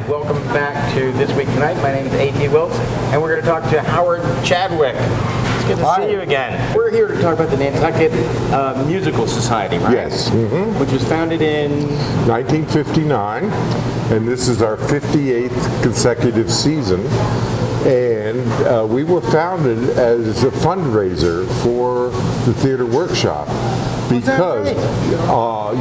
Welcome back to This Week Tonight. My name is A.T. Wilson, and we're going to talk to Howard Chadwick. It's good to see you again. We're here to talk about the Nantucket Musical Society, right? Yes. Mm-hmm. Which was founded in 1959, and this is our 58th consecutive season. And we were founded as a fundraiser for the Theater Workshop. Because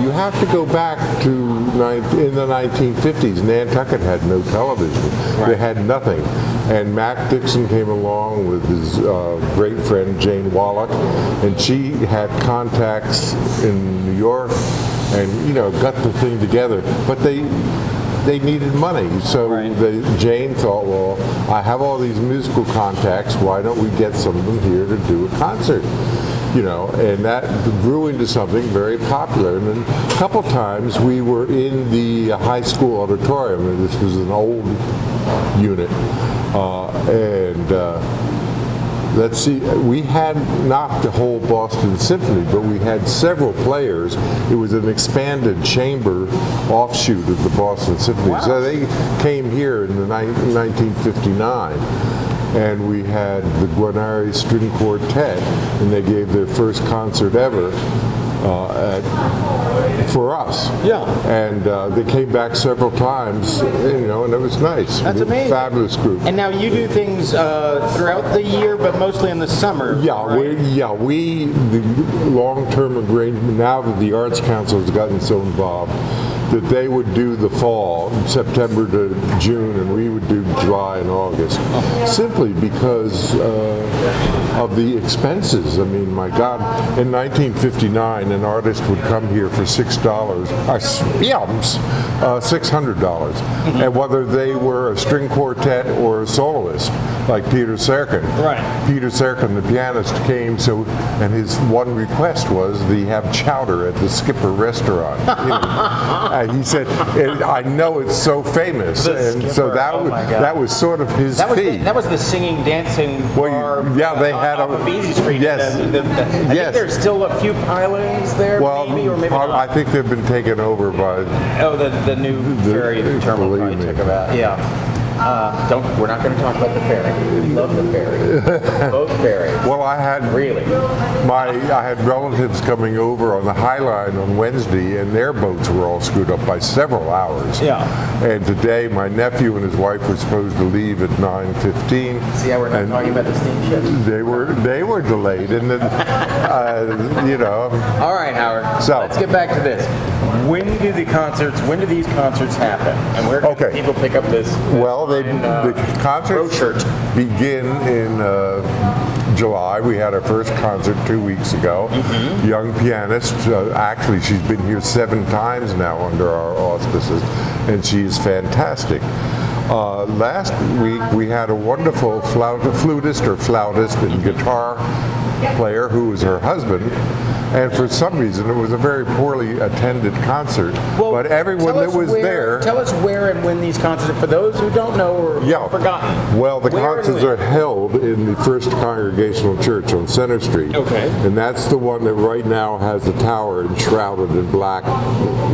you have to go back to in the 1950s, Nantucket had no television. Right. They had nothing. And Mac Dixon came along with his great friend Jane Wallach, and she had contacts in New York and, got the thing together. But they needed money. So Jane thought, well, I have all these musical contacts, why don't we get some of them here to do a concert? And that grew into something very popular. And then a couple times we were in the high school auditorium, and this was an old unit. Let's see, we had not the whole Boston Symphony, but we had several players. It was an expanded chamber offshoot of the Boston Symphony. Wow. So they came here in 1959. And we had the Guarneri String Quartet, and they gave their first concert ever for us. Yeah. And they came back several times, and it was nice. That's amazing. Fabulous group. And now you do things throughout the year, but mostly in the summer. Yeah, right? The long-term arrangement, now that the Arts Council has gotten so involved, that they would do the fall, September to June, and we would do July and August, simply because of the expenses. I mean, my God, in 1959, an artist would come here for $600, and whether they were a string quartet or a soloist, like Peter Serkin. Right. Peter Serkin, the pianist, came, and his one request was they have chowder at the Skipper restaurant. He said, I know it's so famous. And so that was sort of his fee. That was the singing, dancing bar they had off of Easy Street. Yes. I think there's still a few pilings there, maybe, or maybe not. I think they've been taken over by... the new ferry terminal probably took about. Yeah. We're not going to talk about the ferry. We love the ferry. Both ferries. Well, I had relatives coming over on the High Line on Wednesday, and their boats were all screwed up by several hours. Yeah. And today, my nephew and his wife were supposed to leave at 9:15. See how we're not talking about the steamship? They were delayed, and then All right, Howard. So let's get back to this. When do these concerts happen? And where can people pick up this? The concerts begin in July. We had our first concert 2 weeks ago. Mm-hmm. Young pianist. Actually, she's been here 7 times now under our auspices, and she is fantastic. Last week we had a wonderful flutist and guitar player who was her husband, and for some reason it was a very poorly attended concert. But everyone that was there. Tell us where and when these concerts are, for those who don't know or have forgotten. Well, the concerts are held in the First Congregational Church on Center Street. Okay. And that's the one that right now has the tower enshrouded in black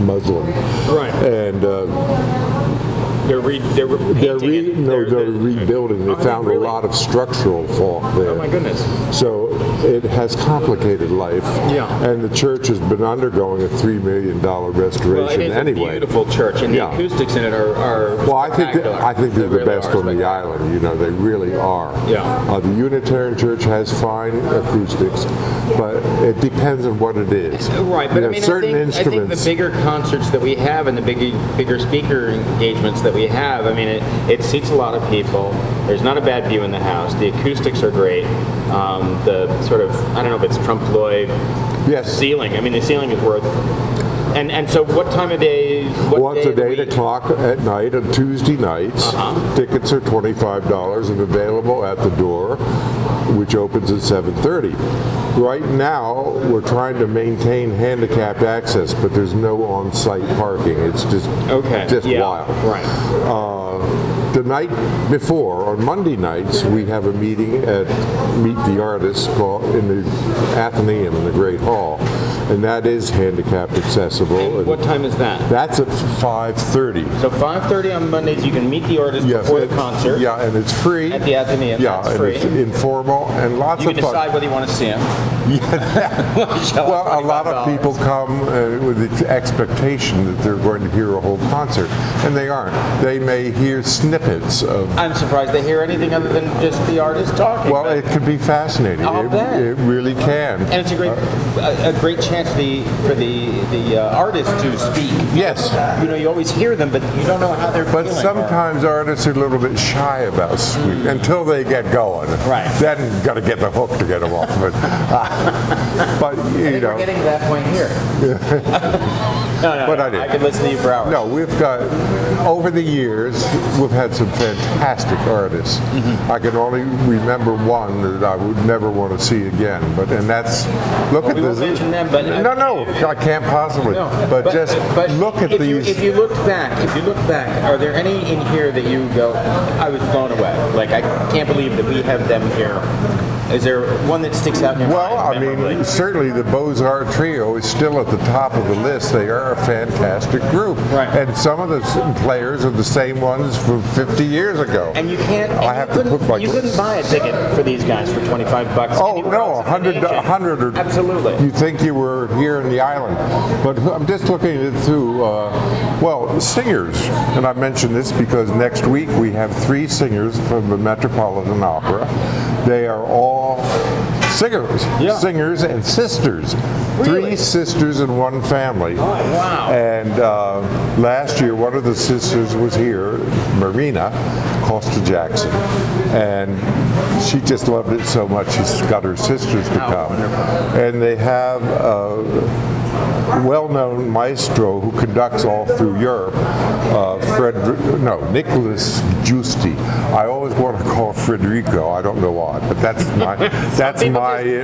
muslin. Right. And they're rebuilding. They found a lot of structural fault there. Oh my goodness! So it has complicated life. Yeah. And the church has been undergoing a $3 million restoration anyway. It's a beautiful church, and the acoustics in it are. Well, I think they're the best on the island. They really are. Yeah. The Unitarian Church has fine acoustics, but it depends on what it is. Right, but I think the bigger concerts that we have and the bigger speaker engagements that we have, it seats a lot of people. There's not a bad view in the house. The acoustics are great. The sort of, I don't know if it's trompe-l'oeil ceiling. The ceiling is worth. And so what time of day? It's at 8 o'clock at night on Tuesday nights. Tickets are $25 and available at the door, which opens at 7:30. Right now, we're trying to maintain handicapped access, but there's no on-site parking. It's just wild. Right. The night before, on Monday nights, we have a meeting at Meet the Artists in the Athenaeum in the Great Hall. and that is handicap accessible. And what time is that? That's at 5:30. So 5:30 on Mondays, you can meet the artist before the concert. Yeah, and it's free. At the Athenaeum, yeah, that's and free. it's informal and lots You of can fun. decide whether you want to see him. Well, a lot of people come with the expectation that they're going to hear a whole concert, and they aren't. They may hear snippets of... I'm surprised they hear anything other than just the artist talking. Well, it could be fascinating. I'll bet. It really can. And it's a great chance for the artist to speak. Yes. You know, you always hear them, but you don't know how they're feeling. But sometimes artists are a little bit shy about speaking until they get going. Right. Then you got to get the hook to get them off of it. But you know, we're getting to that point here. No, but I could listen to you for hours. No, we've got, over the years, we've had some fantastic artists. I can only remember one that I would never want to see again. And that's, look at we this. won't mention them, but No, I can't possibly. No, but just look at these. If you look back, are there any in here that you go, I was blown away? Like, I can't believe that we have them here. Is there one that sticks out in your mind? Well, I mean, certainly the Beaux-Arts Trio is still at the top of the list. They are a fantastic group. Right. And some of the players are the same ones from 50 years ago. And you can't, you couldn't buy a ticket for these guys for $25. Oh, no, $100 or... Absolutely. You think you were here in the island. But I'm just looking at it through, well, singers. And I mention this because next week we have 3 singers from the Metropolitan Opera. They are all singers and sisters. Really? 3 sisters in one family. Oh, wow. And last year, one of the sisters was here, Marina Costa Jackson, and she just loved it so much she's got her sisters to come. Wonderful. And they have a well-known maestro who conducts all through Europe, Nicholas Giusti. I always want to call Federico. I don't know why, but that's my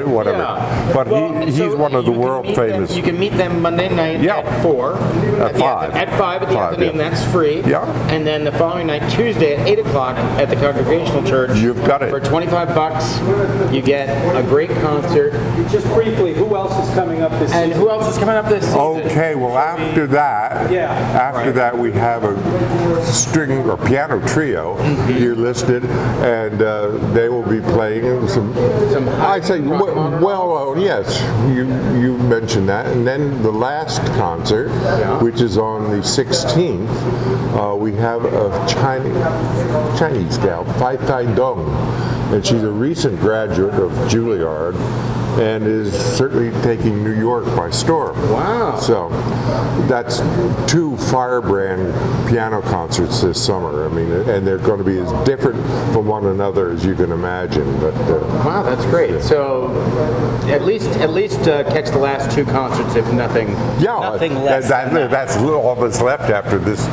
whatever. Yeah. But Well, he's so one of the you can world meet them- famous. You can meet them Monday night at 4. At 5. At 5 at the 5, Athenaeum, yeah. that's free. Yeah. And then the following night, Tuesday at 8 o'clock at the Congregational Church. You've got it. For $25, you get a great concert. Just briefly, who else is coming up this season? And who else is coming up this season? Okay, well after that, we have a string or piano trio here listed, and they will be playing some I'd say well-known. Yes, you mentioned that, and then the last concert, which is on the 16th, we have a Chinese gal, Fai Tai Dong, and she's a recent graduate of Juilliard and is certainly taking New York by storm. Wow. So that's 2 firebrand piano concerts this summer. I mean, and they're going to be as different from one another as you can imagine. But wow, that's great. So at least catch the last 2 concerts, if nothing less. That's all that's left after this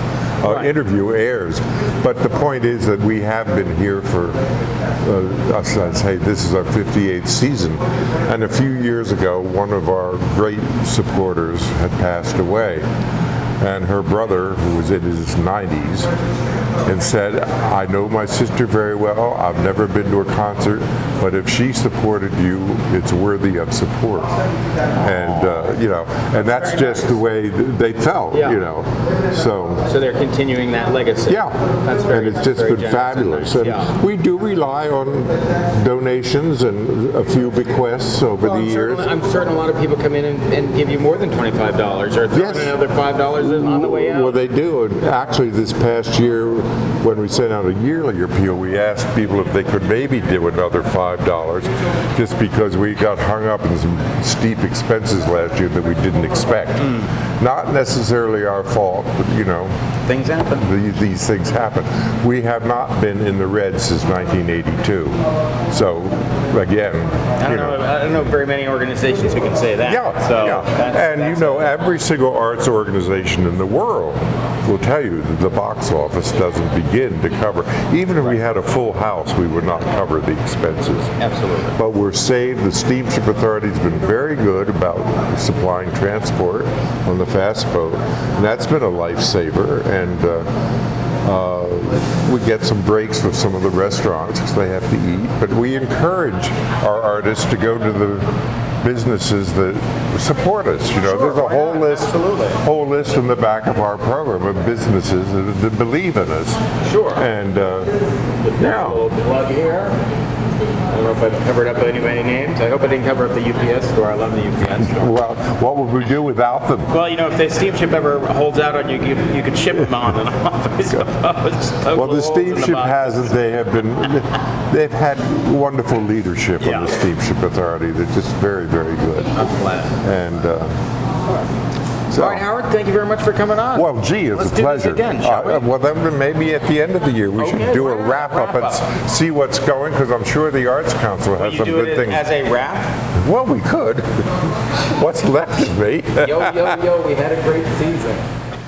interview airs. But the point is that we have been here for, I'd say this is our 58th season. And a few years ago, one of our great supporters had passed away. And her brother, who was in his 90s, and said, I know my sister very well. I've never been to a concert, but if she supported you, it's worthy of support. And and that's just the way they felt. So they're continuing that legacy. Yeah, that's very, and it's just very been fabulous. And we do rely on donations and a few bequests over the years. I'm certain a lot of people come in and give you more than $25 or throw in another $5 on the way out. Well, they do. And actually, this past year, when we sent out a yearly appeal, we asked people if they could maybe do another $5, just because we got hung up in some steep expenses last year that we didn't expect. Not necessarily our fault, but things happen. These things happen. We have not been in the red since 1982. So, again, I don't know very many organizations who can say that. And every single arts organization in the world will tell you that the box office doesn't begin to cover. Even if we had a full house, we would not cover the expenses. Absolutely. But we're saved. The Steamship Authority has been very good about supplying transport on the fast boat, and that's been a lifesaver. And we get some breaks with some of the restaurants because they have to eat. But we encourage our artists to go to the businesses that support us. You know, Sure, there's a why whole not? list, Absolutely. whole list in the back of our program of businesses that believe in us. Sure. And A yeah. little plug here. I don't know if I've covered up any names. I hope I didn't cover up the UPS store. I love the UPS store. Well, what would we do without them? Well, you know, if the steamship ever holds out on you, you could ship them on and off, I suppose. Well, the steamship hasn't. They've had wonderful leadership on the Steamship Authority. They're just very, very good. I'm glad. And so, All right, Howard, thank you very much for coming on. well, gee, it's Let's a do pleasure. this again, shall we? Well, then maybe at the end of the year we should do a why not? wrap up and see what's going, because I'm sure the Arts Council has You some do good it things. as a wrap? Well, we could. What's left of me? Yo, we had a great season.